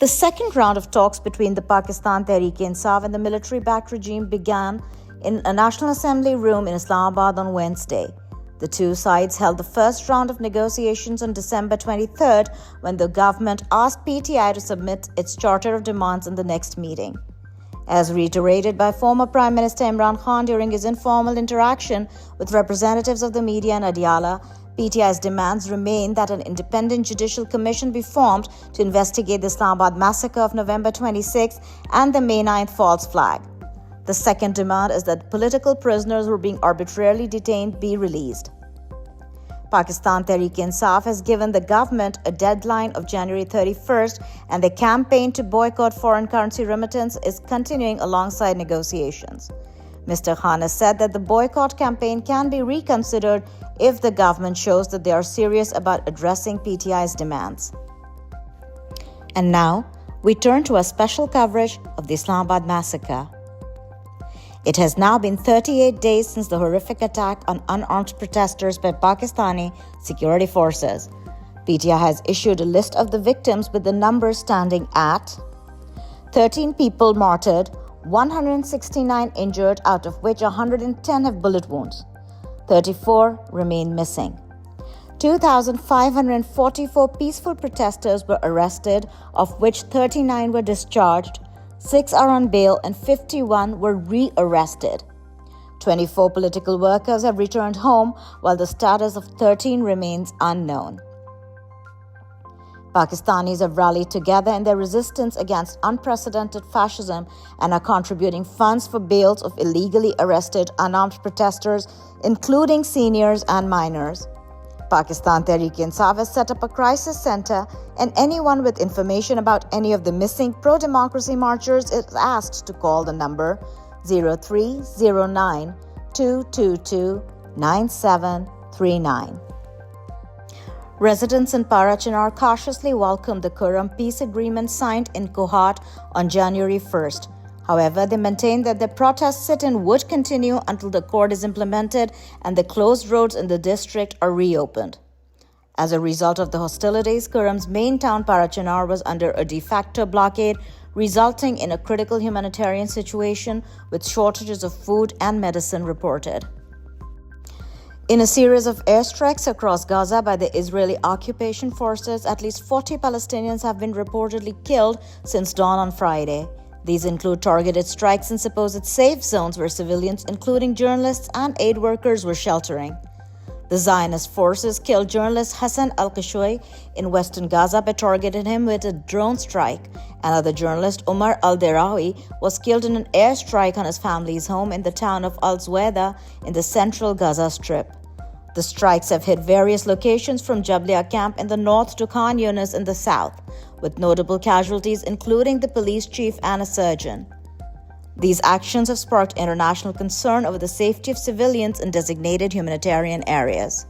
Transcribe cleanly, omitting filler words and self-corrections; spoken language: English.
The second round of talks between the Pakistan Tehreek-e-Insaf and the military-backed regime began in a National Assembly room in Islamabad on Wednesday. The two sides held the first round of negotiations on December 23rd when the government asked PTI to submit its charter of demands in the next meeting. As reiterated by former Prime Minister Imran Khan during his informal interaction with representatives of the media in Adiala, PTI's demands remain that an independent judicial commission be formed to investigate the Islamabad Massacre of November 26 and the May 9th false flag. The second demand is that political prisoners who are being arbitrarily detained be released. Pakistan Tehreek-e-Insaf has given the government a deadline of January 31st, and the campaign to boycott foreign currency remittance is continuing alongside negotiations. Mr. Khan has said that the boycott campaign can be reconsidered if the government shows that they are serious about addressing PTI's demands. And now, we turn to a special coverage of the Islamabad Massacre. It has now been 38 days since the horrific attack on unarmed protesters by Pakistani security forces. PTI has issued a list of the victims with the numbers standing at 13 people martyred, 169 injured, out of which 110 have bullet wounds. 34 remain missing. 2,544 peaceful protesters were arrested, of which 39 were discharged, 6 are on bail, and 51 were re-arrested. 24 political workers have returned home, while the status of 13 remains unknown. Pakistanis have rallied together in their resistance against unprecedented fascism and are contributing funds for bails of illegally arrested unarmed protesters, including seniors and minors. Pakistan Tehreek-e-Insaf has set up a crisis center, and anyone with information about any of the missing pro-democracy marchers is asked to call the number 0309 222 9739. Residents in Parachinar cautiously welcomed the Quram peace agreement signed in Kohat on January 1st. However, they maintain that the protest sit-in would continue until the accord is implemented and the closed roads in the district are reopened. As a result of the hostilities, Quram's main town Parachinar was under a de facto blockade, resulting in a critical humanitarian situation with shortages of food and medicine reported. In a series of airstrikes across Gaza by the Israeli occupation forces, at least 40 Palestinians have been reportedly killed since dawn on Friday. These include targeted strikes in supposed safe zones where civilians, including journalists and aid workers, were sheltering. The Zionist forces killed journalist Hassan al-Kashoui in western Gaza by targeting him with a drone strike. Another journalist, Umar al-Derawi, was killed in an airstrike on his family's home in the town of Al-Zuwaida in the central Gaza Strip. The strikes have hit various locations from Jabalia camp in the north to Khan Yunis in the south, with notable casualties including the police chief and a surgeon. These actions have sparked international concern over the safety of civilians in designated humanitarian areas.